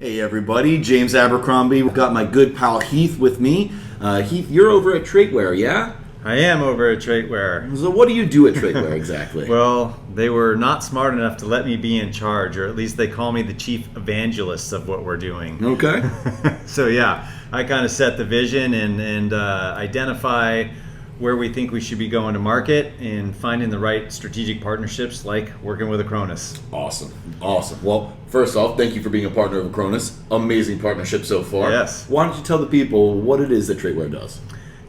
Hey everybody, James Abercrombie. We've got my good pal Heath with me. Heath, you're over at TraitWare, yeah? I am over at TraitWare. So what do you do at TraitWare exactly? Well, they were not smart enough to let me be in charge, or at least they call me the chief evangelist of what we're doing. Okay. So yeah, I kind of set the vision and identify where we think we should be going to market and finding the right strategic partnerships like working with Acronis. Awesome. Well, first off, thank you for being a partner of Acronis. Amazing partnership so far. Yes. Why don't you tell the people what it is that TraitWare does?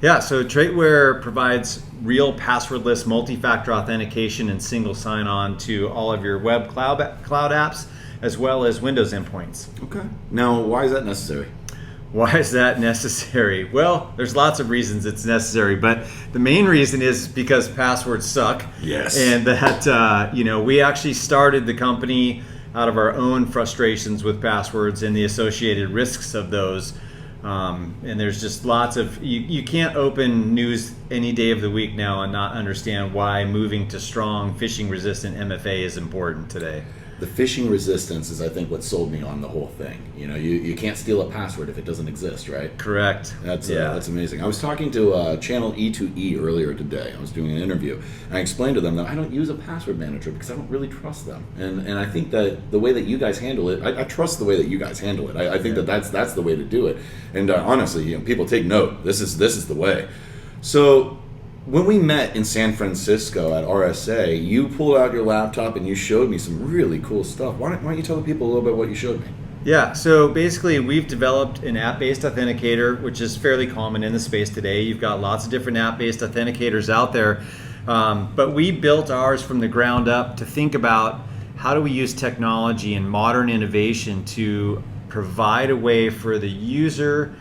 Yeah, so TraitWare provides real passwordless multi-factor authentication and single sign-on to all of your web cloud apps as well as Windows endpoints. Okay. Now, why is that necessary? Why is that necessary? Well, there's lots of reasons it's necessary, but the main reason is because passwords suck. Yes. And that, we actually started the company out of our own frustrations with passwords and the associated risks of those. And there's just lots of, you can't open news any day of the week now and not understand why moving to strong phishing-resistant MFA is important today. The phishing resistance is, I think, what sold me on the whole thing. You know, you can't steal a password if it doesn't exist, right? Correct. That's amazing. I was talking to Channel E2E earlier today. I was doing an interview, and I explained to them that I don't use a password manager because I don't really trust them. And I think that the way that you guys handle it, I trust the way that you guys handle it. I think that's the way to do it. And honestly, people take note. This is the way. So when we met in San Francisco at RSA, you pulled out your laptop and you showed me some really cool stuff. Why don't you tell the people a little bit what you showed me? Yeah, so basically we've developed an app-based authenticator, which is fairly common in the space today. You've got lots of different app-based authenticators out there, but we built ours from the ground up to think about how do we use technology and modern innovation to provide a way for the user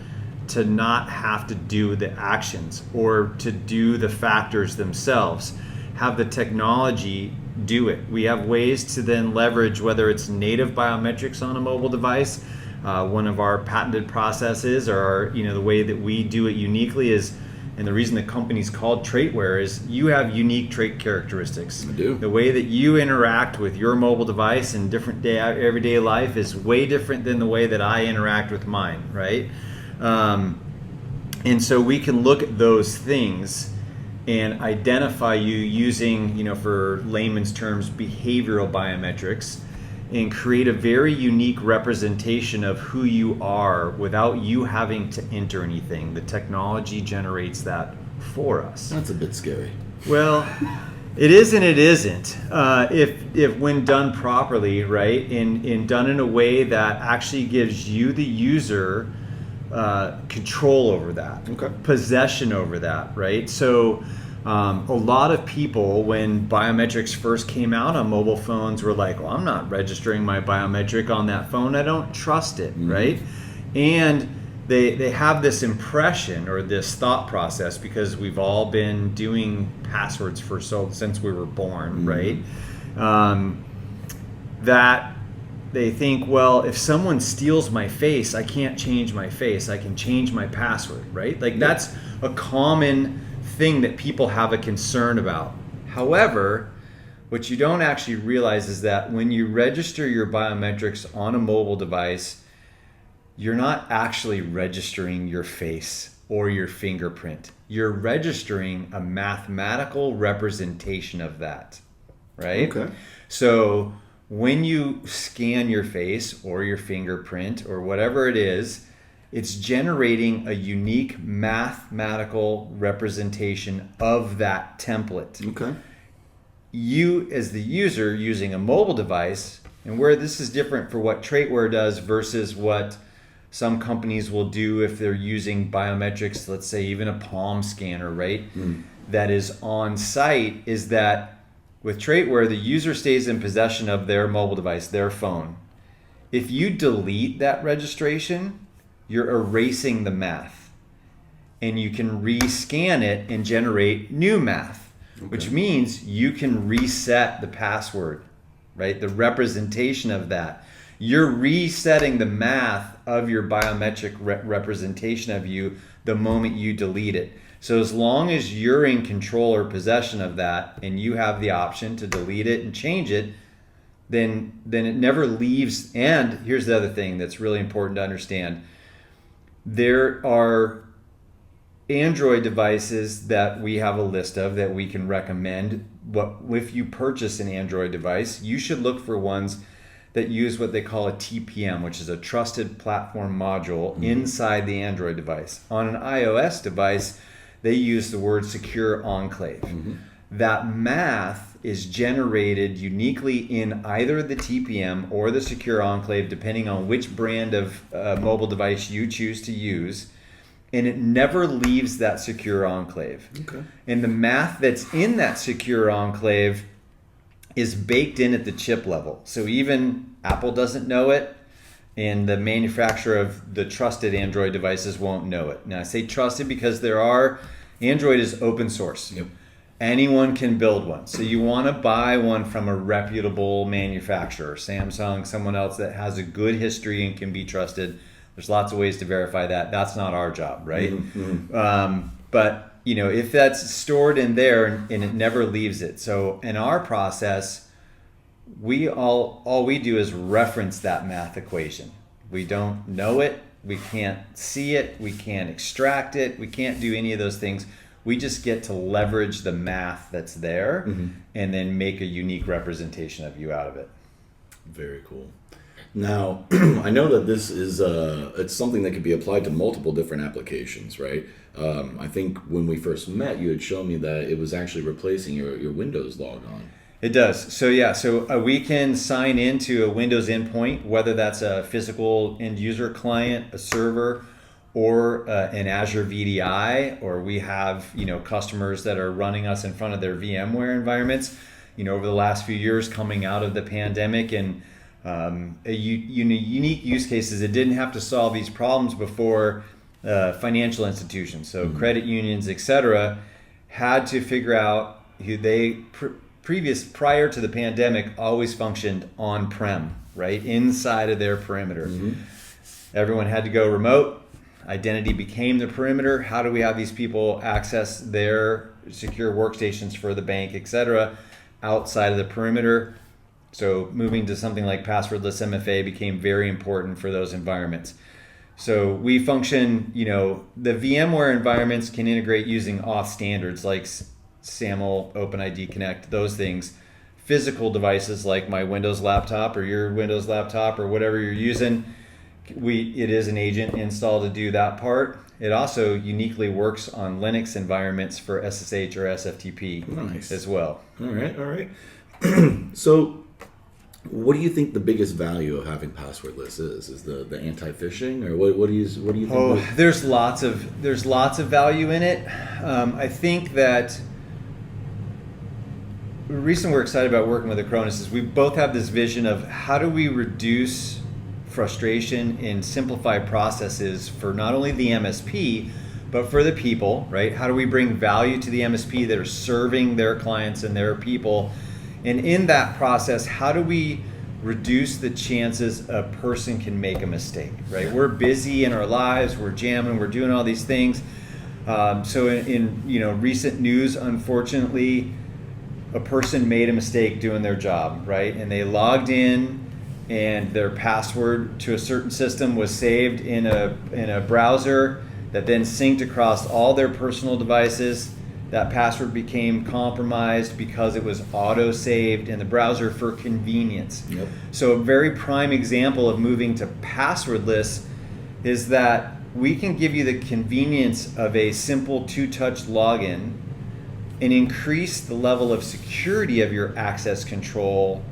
to not have to do the actions or to do the factors themselves. Have the technology do it. We have ways to then leverage whether it's native biometrics on a mobile device. One of our patented processes, or the way that we do it uniquely is, and the reason the company's called TraitWare is you have unique trait characteristics. I do. The way that you interact with your mobile device in different everyday life is way different than the way that I interact with mine, right? And so we can look at those things and identify you using, for layman's terms, behavioral biometrics, and create a very unique representation of who you are without you having to enter anything. The technology generates that for us. That's a bit scary. Well, it is and it isn't. If when done properly, right, and done in a way that actually gives you, the user, control over that, okay, possession over that, right? So a lot of people, when biometrics first came out on mobile phones, were like, well, I'm not registering my biometric on that phone. I don't trust it, right? And they have this impression or this thought process, because we've all been doing passwords since we were born, right? That they think, well, if someone steals my face, I can't change my face. I can change my password, right? Like that's a common thing that people have a concern about. However, what you don't actually realize is that when you register your biometrics on a mobile device, you're not actually registering your face or your fingerprint. You're registering a mathematical representation of that, right? Okay. So when you scan your face or your fingerprint or whatever it is, it's generating a unique mathematical representation of that template. Okay. You, as the user using a mobile device, and where this is different for what TraitWare does versus what some companies will do if they're using biometrics, let's say even a palm scanner, right? That is on site, is that with TraitWare, the user stays in possession of their mobile device, their phone. If you delete that registration, you're erasing the math. And you can rescan it and generate new math, which means you can reset the password, right? The representation of that. You're resetting the math of your biometric representation of you the moment you delete it. So as long as you're in control or possession of that and you have the option to delete it and change it, then it never leaves. And here's the other thing that's really important to understand. There are Android devices that we have a list of that we can recommend. But if you purchase an Android device, you should look for ones that use what they call a TPM, which is a trusted platform module inside the Android device. On an iOS device, they use the word secure enclave. That math is generated uniquely in either the TPM or the secure enclave, depending on which brand of mobile device you choose to use. And it never leaves that secure enclave. Okay. And the math that's in that secure enclave is baked in at the chip level. So even Apple doesn't know it, and the manufacturer of the trusted Android devices won't know it. Now I say trusted because Android is open source. Yep. Anyone can build one. So you want to buy one from a reputable manufacturer, Samsung, someone else that has a good history and can be trusted. There's lots of ways to verify that. That's not our job, right? But if that's stored in there and it never leaves it. So in our process, all we do is reference that math equation. We don't know it. We can't see it. We can't extract it. We can't do any of those things. We just get to leverage the math that's there and then make a unique representation of you out of it. Very cool. Now, I know that this is it's something that could be applied to multiple different applications, right? I think when we first met, you had shown me that it was actually replacing your Windows logon. It does. So we can sign into a Windows endpoint, whether that's a physical end user client, a server, or an Azure VDI, or we have customers that are running us in front of their VMware environments. Over the last few years, coming out of the pandemic, and unique use cases that didn't have to solve these problems before. Financial institutions, so credit unions, etc., had to figure out who they prior to the pandemic always functioned on-prem, right, inside of their perimeter. Everyone had to go remote. Identity became the perimeter. How do we have these people access their secure workstations for the bank, etc., outside of the perimeter? So moving to something like passwordless MFA became very important for those environments. So we function, the VMware environments can integrate using auth standards like SAML, OpenID Connect, those things. Physical devices like my Windows laptop or your Windows laptop or whatever you're using, it is an agent installed to do that part. It also uniquely works on Linux environments for SSH or SFTP as well. All right. So what do you think the biggest value of having passwordless is? Is the anti-phishing, or what do you think? Oh, there's lots of value in it. I think that the reason we're excited about working with Acronis is we both have this vision of how do we reduce frustration and simplify processes for not only the MSP but for the people, right? How do we bring value to the MSP that are serving their clients and their people? And in that process, how do we reduce the chances a person can make a mistake, right? We're busy in our lives, we're jamming, we're doing all these things. So in recent news, unfortunately, a person made a mistake doing their job, right? And they logged in and their password to a certain system was saved in a browser that then synced across all their personal devices. That password became compromised because it was auto-saved in the browser for convenience. Yep. So a very prime example of moving to passwordless is that we can give you the convenience of a simple two-touch login and increase the level of security of your access control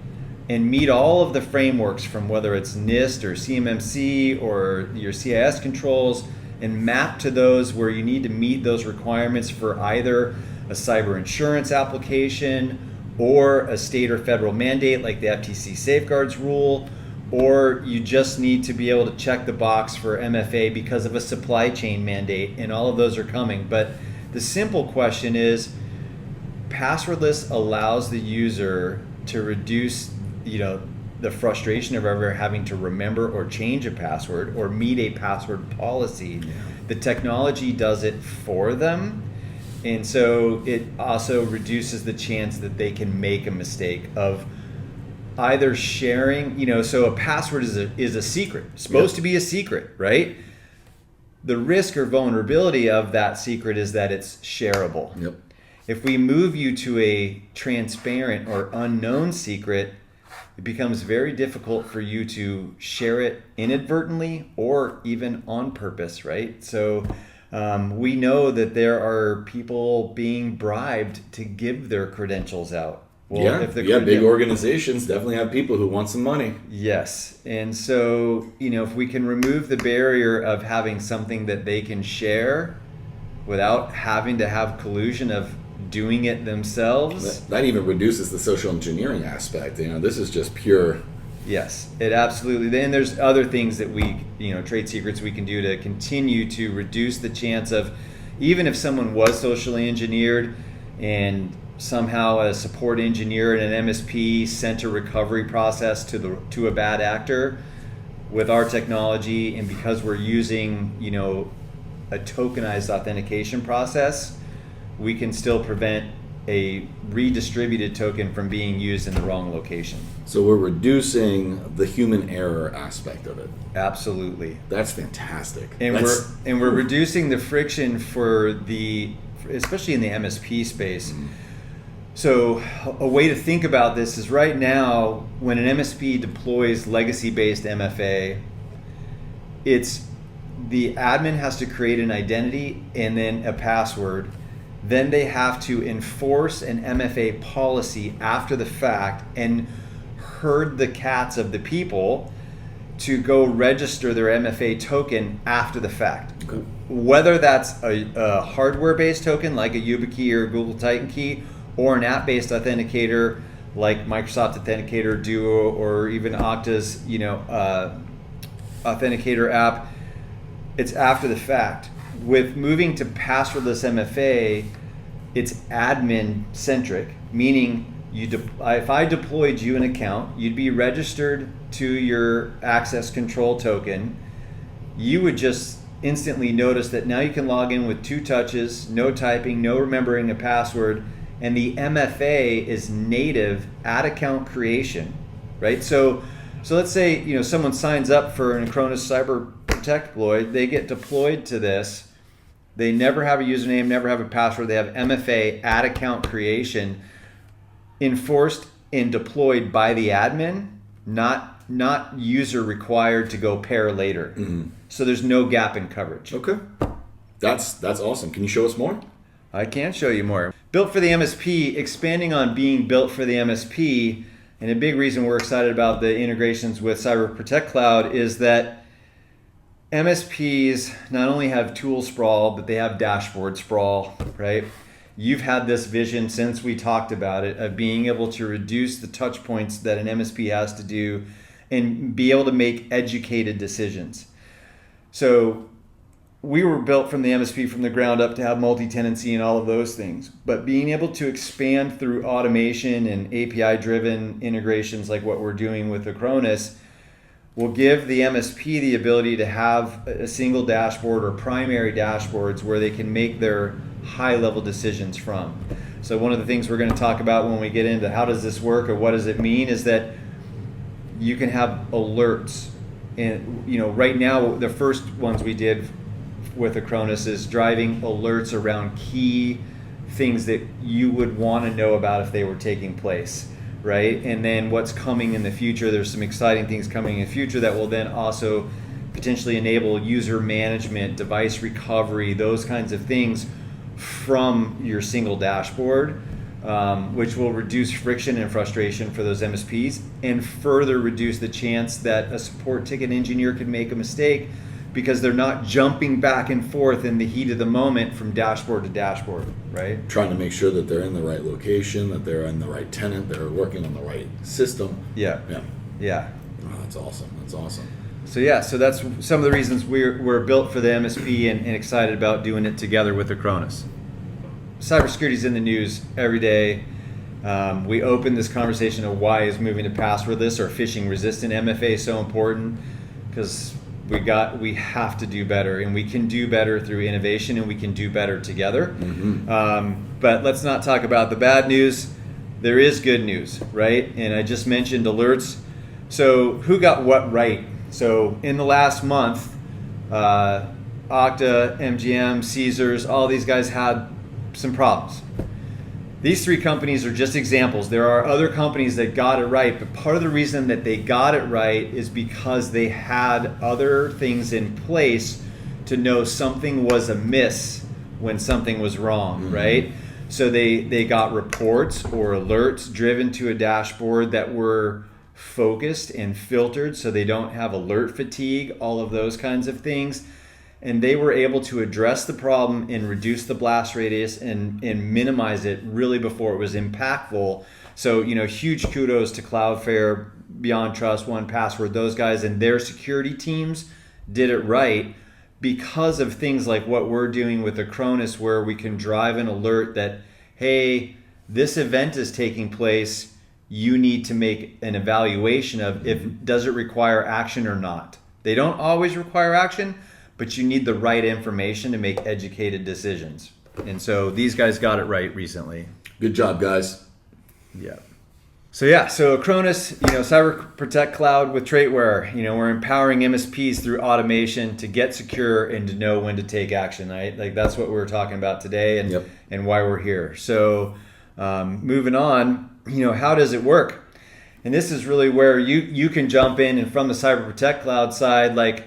and meet all of the frameworks from whether it's NIST or CMMC or your CIS controls, and map to those where you need to meet those requirements for either a cyber insurance application or a state or federal mandate like the FTC safeguards rule, or you just need to be able to check the box for MFA because of a supply chain mandate, and all of those are coming. But the simple question is, passwordless allows the user to reduce the frustration of ever having to remember or change a password or meet a password policy. Yeah. The technology does it for them, and so it also reduces the chance that they can make a mistake of either sharing, so a password is a secret, supposed to be a secret, right? The risk or vulnerability of that secret is that it's shareable. Yep. If we move you to a transparent or unknown secret, it becomes very difficult for you to share it inadvertently or even on purpose, right? So we know that there are people being bribed to give their credentials out. Well, big organizations definitely have people who want some money. Yes. And so, if we can remove the barrier of having something that they can share without having to have collusion of doing it themselves. That even reduces the social engineering aspect. This is just pure. Yes, it absolutely. Then there's other things that we, trade secrets we can do to continue to reduce the chance of, even if someone was socially engineered and somehow a support engineer and an MSP sent a recovery process to a bad actor, with our technology, and because we're using, a tokenized authentication process, we can still prevent a redistributed token from being used in the wrong location. So we're reducing the human error aspect of it. Absolutely. That's fantastic. And we're reducing the friction especially in the MSP space. Mm-hmm. So a way to think about this is right now, when an MSP deploys legacy-based MFA, it's the admin has to create an identity and then a password. Then they have to enforce an MFA policy after the fact and herd the cats of the people to go register their MFA token after the fact. Okay. Whether that's a hardware-based token like a YubiKey or Google Titan Key, or an app-based authenticator like Microsoft Authenticator Duo, or even Okta's authenticator app, it's after the fact. With moving to passwordless MFA, it's admin-centric, meaning if I deployed you an account, you'd be registered to your access control token. You would just instantly notice that now you can log in with 2 touches, no typing, no remembering a password, and the MFA is native at account creation, right? So let's say someone signs up for an Acronis Cyber Protect deploy, they get deployed to this, they never have a username, never have a password, they have MFA at account creation, enforced and deployed by the admin, not user required to go pair later. Mm-hmm. So there's no gap in coverage. Okay, that's awesome. Can you show us more? I can show you more. Built for the MSP, expanding on being built for the MSP, and a big reason we're excited about the integrations with Cyber Protect Cloud is that MSPs not only have tool sprawl, but they have dashboard sprawl, right? You've had this vision since we talked about it of being able to reduce the touch points that an MSP has to do and be able to make educated decisions. So we were built from the MSP from the ground up to have multi-tenancy and all of those things. But being able to expand through automation and API-driven integrations like what we're doing with Acronis will give the MSP the ability to have a single dashboard or primary dashboards where they can make their high-level decisions from. So one of the things we're going to talk about when we get into how does this work or what does it mean is that you can have alerts. And right now, the first ones we did with Acronis is driving alerts around key things that you would want to know about if they were taking place, right? And then what's coming in the future, there's some exciting things coming in the future that will then also potentially enable user management, device recovery, those kinds of things from your single dashboard, which will reduce friction and frustration for those MSPs and further reduce the chance that a support ticket engineer could make a mistake because they're not jumping back and forth in the heat of the moment from dashboard to dashboard, right? Trying to make sure that they're in the right location, that they're in the right tenant, they're working on the right system. Yeah. Oh, that's awesome. So that's some of the reasons we're built for the MSP and excited about doing it together with Acronis. Cybersecurity is in the news every day. We opened this conversation of why is moving to passwordless or phishing-resistant MFA so important, because we have to do better, and we can do better through innovation, and we can do better together. Mm-hmm. But let's not talk about the bad news. there is good news, right? And I just mentioned alerts. So who got what right? So in the last month, Okta, MGM, Caesars, all these guys had some problems. These three companies are just examples. There are other companies that got it right, but part of the reason that they got it right is because they had other things in place to know something was amiss when something was wrong, right? So they got reports or alerts driven to a dashboard that were focused and filtered so they don't have alert fatigue, all of those kinds of things. And they were able to address the problem and reduce the blast radius and minimize it really before it was impactful. So, huge kudos to Cloudflare, Beyond Trust, 1Password, those guys and their security teams did it right because of things like what we're doing with Acronis, where we can drive an alert that, hey, this event is taking place. You need to make an evaluation of does it require action or not. They don't always require action, but you need the right information to make educated decisions. And so these guys got it right recently. Good job, guys. Yeah. So Acronis, Cyber Protect Cloud with TraitWare, we're empowering MSPs through automation to get secure and to know when to take action, right? Like that's what we're talking about today and why we're here. So moving on, how does it work? And this is really where you can jump in and from the Cyber Protect Cloud side, like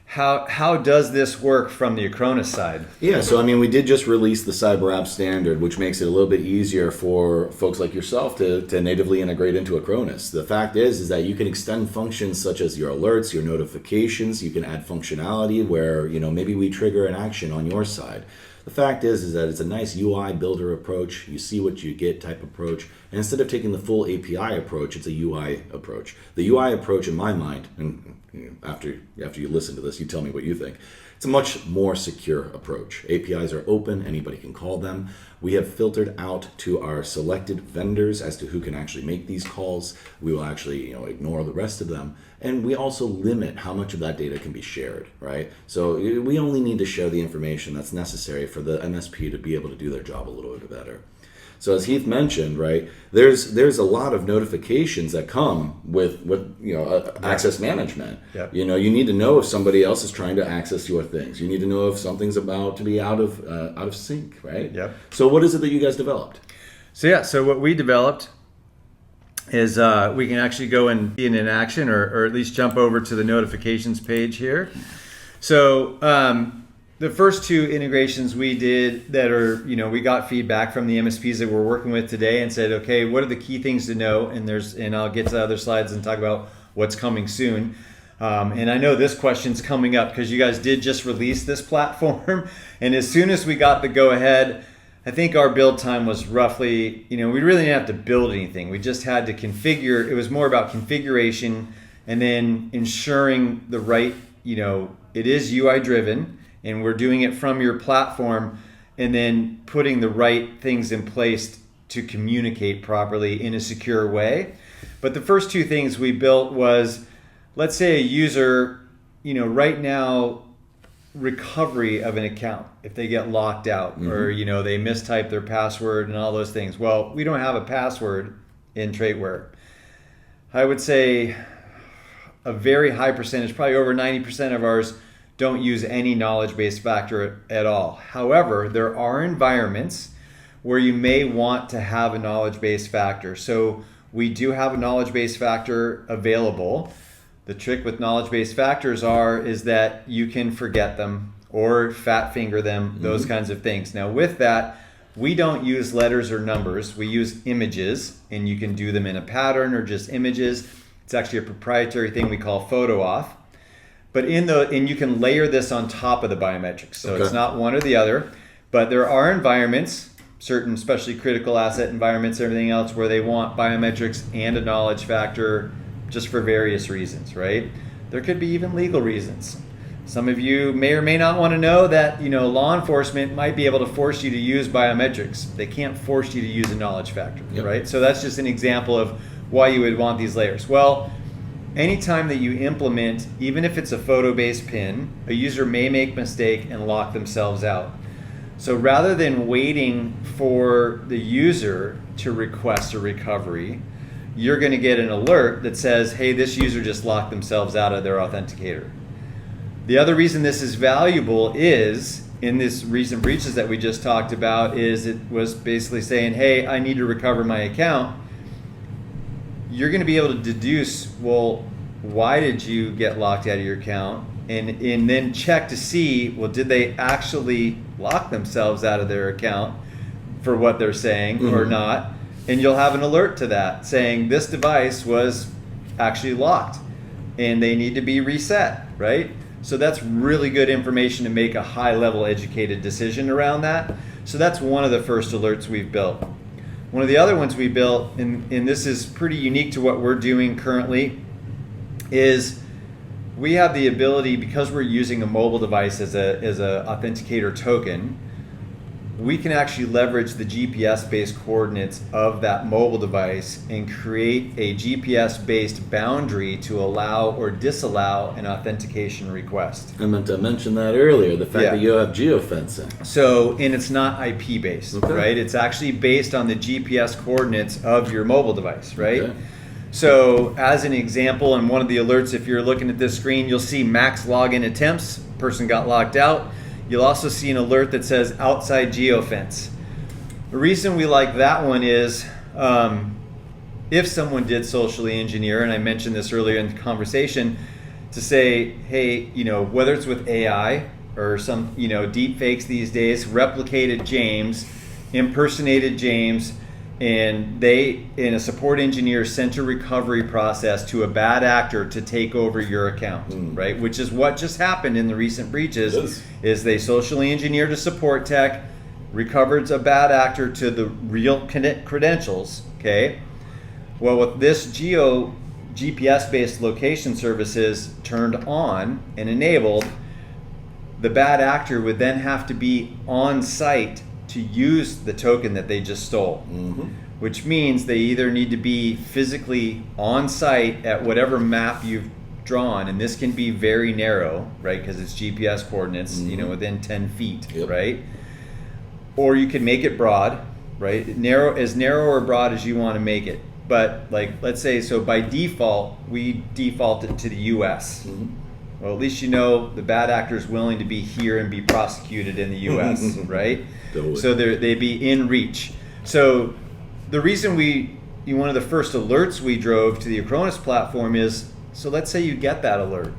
how does this work from the Acronis side? Yeah, so we did just release the Cyber App Standard, which makes it a little bit easier for folks like yourself to natively integrate into Acronis. The fact is that you can extend functions such as your alerts, your notifications. You can add functionality where maybe we trigger an action on your side. The fact is that it's a nice UI builder approach. You see what you get type approach. And instead of taking the full API approach, it's a UI approach. The UI approach, in my mind, and after you listen to this, you tell me what you think. It's a much more secure approach. APIs are open, anybody can call them. We have filtered out to our selected vendors as to who can actually make these calls. We will actually ignore the rest of them. And we also limit how much of that data can be shared, right? So we only need to share the information that's necessary for the MSP to be able to do their job a little bit better. So as Heath mentioned, right, there's a lot of notifications that come with access management. Yep. You need to know if somebody else is trying to access your things. You need to know if something's about to be out of sync, right? Yep. So what is it that you guys developed? So what we developed is we can actually go and be in action or at least jump over to the notifications page here. So the first two integrations we did that are, we got feedback from the MSPs that we're working with today and said, okay, what are the key things to know? And I'll get to the other slides and talk about what's coming soon. And I know this question's coming up because you guys did just release this platform. And as soon as we got the go ahead, I think our build time was roughly, we really didn't have to build anything. We just had to configure. It was more about configuration and then ensuring the right, it is UI driven. And we're doing it from your platform and then putting the right things in place to communicate properly in a secure way. But the first two things we built was, let's say a user, right now, recovery of an account, if they get locked out or, they mistype their password and all those things. Well, we don't have a password in TraitWare. I would say a very high percentage, probably over 90% of ours, don't use any knowledge-based factor at all. However, there are environments where you may want to have a knowledge-based factor. So we do have a knowledge-based factor available. The trick with knowledge-based factors is that you can forget them or fat finger them, those kinds of things. Now with that, we don't use letters or numbers. We use images, and you can do them in a pattern or just images. It's actually a proprietary thing we call photo auth. But and you can layer this on top of the biometrics. So It's not one or the other, but there are environments, certain especially critical asset environments, everything else, where they want biometrics and a knowledge factor just for various reasons, right? There could be even legal reasons. Some of you may or may not want to know that, law enforcement might be able to force you to use biometrics. They can't force you to use a knowledge factor, right? So that's just an example of why you would want these layers. Well, anytime that you implement, even if it's a photo-based PIN, a user may make a mistake and lock themselves out. So rather than waiting for the user to request a recovery, you're going to get an alert that says, hey, this user just locked themselves out of their authenticator. The other reason this is valuable is, in this recent breaches that we just talked about, is it was basically saying, hey, I need to recover my account. You're going to be able to deduce, well, why did you get locked out of your account? And then check to see, well, did they actually lock themselves out of their account for what they're saying or not? And you'll have an alert to that saying this device was actually locked and they need to be reset, right? So that's really good information to make a high-level educated decision around that. So that's one of the first alerts we've built. One of the other ones we built, and this is pretty unique to what we're doing currently, is we have the ability, because we're using a mobile device as a authenticator token, we can actually leverage the GPS-based coordinates of that mobile device and create a GPS-based boundary to allow or disallow an authentication request. I meant to mention that earlier, the fact Yeah. that you have geofencing. So, and it's not IP-based, Okay. right? It's actually based on the GPS coordinates of your mobile device, right? Okay. So, as an example, in one of the alerts, if you're looking at this screen, you'll see max login attempts, person got locked out. You'll also see an alert that says outside geofence. The reason we like that one is if someone did socially engineer, and I mentioned this earlier in the conversation, to say, hey, whether it's with AI or some, deep fakes these days, replicated James, impersonated James, and a support engineer sent a recovery process to a bad actor to take over your account, right? Which is what just happened in the recent breaches. Yes. Is they socially engineered a support tech, recovered a bad actor to the real credentials, okay? Well, with this GPS-based location services turned on and enabled, the bad actor would then have to be on site to use the token that they just stole, which means they either need to be physically on site at whatever map you've drawn, and this can be very narrow, right, because it's GPS coordinates, within 10 feet, Yep. right? Or you can make it broad, right? As narrow or broad as you want to make it. But let's say, so by default, we default it to the US. Well, at least the bad actor is willing to be here and be prosecuted in the US, right? Totally. So they'd be in reach. So the reason one of the first alerts we drove to the Acronis platform is, so let's say you get that alert,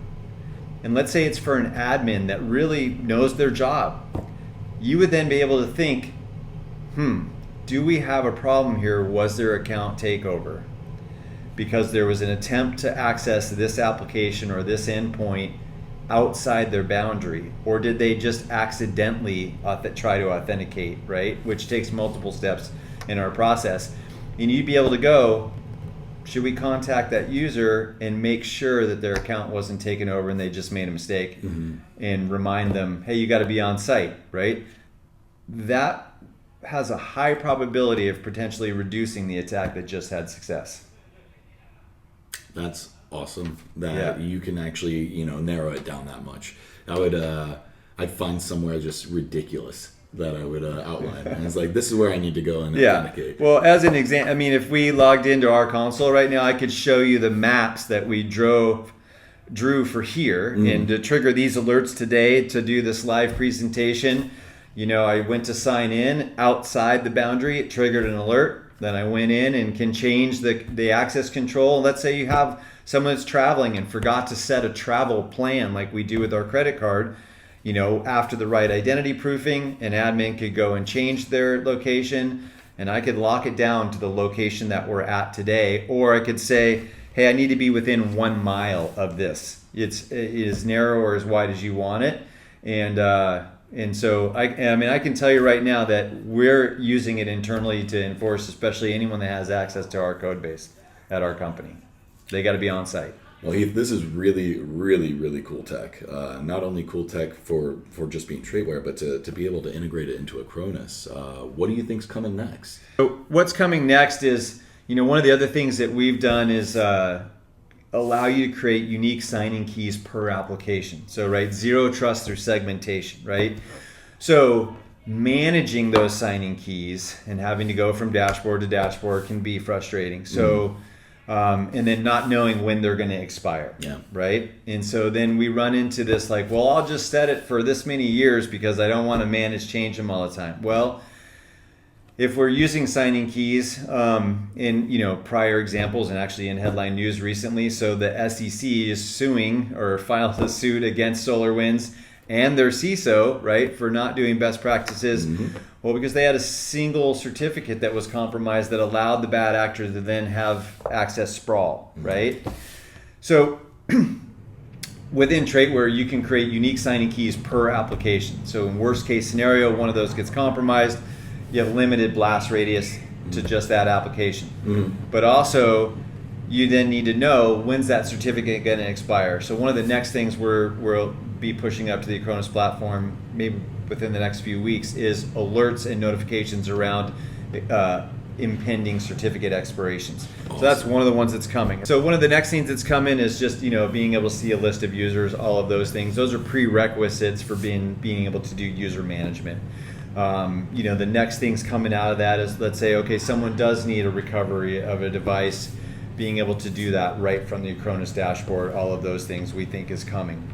and let's say it's for an admin that really knows their job. You would then be able to think, do we have a problem here? Was there account takeover? Because there was an attempt to access this application or this endpoint outside their boundary, or did they just accidentally try to authenticate, right? Which takes multiple steps in our process. And you'd be able to go, should we contact that user and make sure that their account wasn't taken over and they just made a mistake, and remind them, hey, you got to be on site, right? That has a high probability of potentially reducing the attack that just had success. That's awesome that you can actually, narrow it down that much. I'd find somewhere just ridiculous that I would outline. And it's like, this is where I need to go and authenticate. Well, as an example, if we logged into our console right now, I could show you the maps that we drew for here, and to trigger these alerts today to do this live presentation. I went to sign in outside the boundary, it triggered an alert. Then I went in and can change the access control. Let's say you have someone that's traveling and forgot to set a travel plan like we do with our credit card. After the right identity proofing, an admin could go and change their location, and I could lock it down to the location that we're at today. Or I could say, hey, I need to be within 1 mile of this. It is narrow or as wide as you want it. And so I can tell you right now that we're using it internally to enforce, especially anyone that has access to our code base at our company. They got to be on site. Well, Heath, this is really, really, really cool tech. Not only cool tech for just being TraitWare, but to be able to integrate it into Acronis. What do you think's coming next? So what's coming next is, one of the other things that we've done is allow you to create unique signing keys per application. So, right, zero trust through segmentation, right? So managing those signing keys and having to go from dashboard to dashboard can be frustrating. So, and then not knowing when they're going to expire. Yeah. Right. And so then we run into this like, well, I'll just set it for this many years because I don't want to change them all the time. Well, if we're using signing keys in prior examples and actually in headline news recently, so the SEC is suing or filed a suit against SolarWinds and their CISO, right, for not doing best practices. Well, because they had a single certificate that was compromised that allowed the bad actor to then have access sprawl, right? So within TraitWare, you can create unique signing keys per application. So in worst case scenario, one of those gets compromised, you have limited blast radius to just that application. But also, you then need to know when's that certificate going to expire. So one of the next things we'll be pushing up to the Acronis platform, maybe within the next few weeks, is alerts and notifications around impending certificate expirations. Awesome. So that's one of the ones that's coming. So one of the next things that's coming is just being able to see a list of users, all of those things. Those are prerequisites for being able to do user management. The next things coming out of that is, let's say, okay, someone does need a recovery of a device, being able to do that right from the Acronis dashboard. All of those things we think is coming.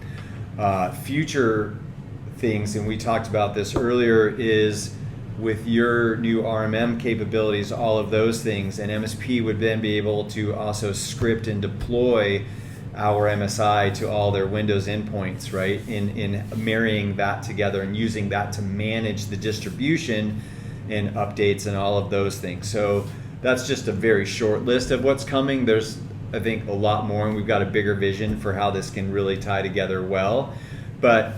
Future things, and we talked about this earlier, is with your new RMM capabilities, all of those things, and MSP would then be able to also script and deploy our MSI to all their Windows endpoints, right? In marrying that together and using that to manage the distribution and updates and all of those things. So that's just a very short list of what's coming. There's, I think, a lot more, and we've got a bigger vision for how this can really tie together well. But,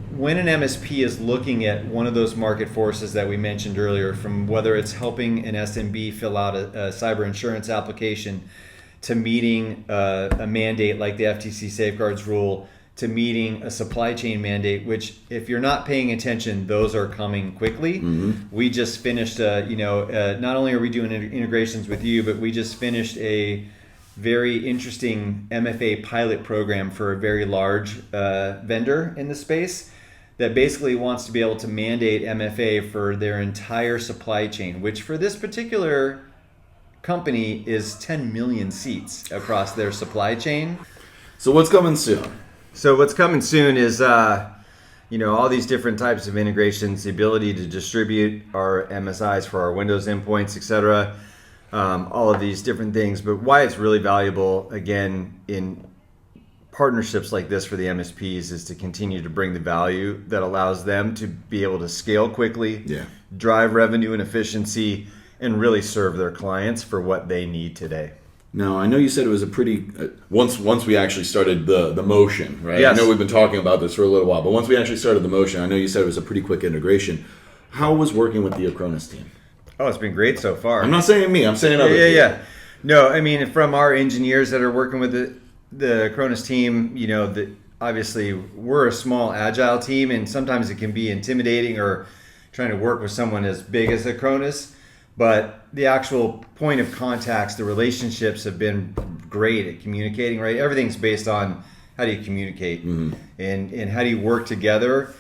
when an MSP is looking at one of those market forces that we mentioned earlier, from whether it's helping an SMB fill out a cyber insurance application, to meeting a mandate like the FTC safeguards rule, to meeting a supply chain mandate, which if you're not paying attention, those are coming quickly. We just finished, not only are we doing integrations with you, but we just finished a very interesting MFA pilot program for a very large vendor in the space that basically wants to be able to mandate MFA for their entire supply chain, which for this particular company is 10 million seats across their supply chain. So what's coming soon? So what's coming soon is, all these different types of integrations, the ability to distribute our MSIs for our Windows endpoints, etc. All of these different things. But why it's really valuable, again, in partnerships like this for the MSPs is to continue to bring the value that allows them to be able to scale quickly, drive revenue and efficiency, and really serve their clients for what they need today. Now, I know you said it was a pretty once we actually started the motion, right? Yes. I know we've been talking about this for a little while, but once we actually started the motion, I know you said it was a pretty quick integration. How was working with the Acronis team? Oh, it's been great so far. I'm not saying me, I'm saying other people. Yeah. No, I mean, from our engineers that are working with the Acronis team, obviously we're a small agile team, and sometimes it can be intimidating or trying to work with someone as big as Acronis. But the actual point of contacts, the relationships have been great at communicating, right? Everything's based on how do you communicate and how do you work together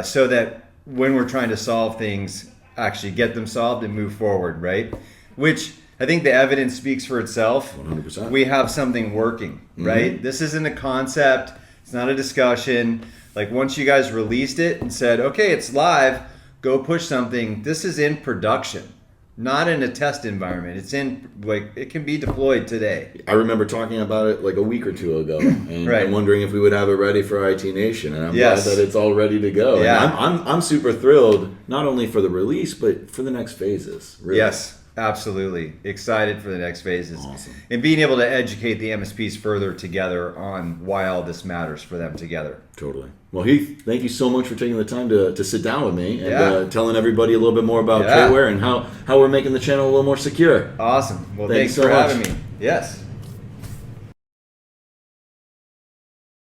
so that when we're trying to solve things, actually get them solved and move forward, right? Which I think the evidence speaks for itself. 100%. We have something working, right? This isn't a concept. It's not a discussion. Like once you guys released it and said, okay, it's live, go push something. This is in production. Not in a test environment. It's in, it can be deployed today. I remember talking about it like a week or two ago and wondering if we would have it ready for IT Nation. And I'm glad that it's all ready to go. Yeah. And I'm super thrilled, not only for the release, but for the next phases. Really. Yes, absolutely. Excited for the next phases. Awesome. And being able to educate the MSPs further together on why all this matters for them together. Totally. Well, Heath, thank you so much for taking the time to sit down with me and telling everybody a little bit more about TraitWare and how we're making the channel a little more secure. Awesome. Well, Thanks thanks for so much. having me. Yes.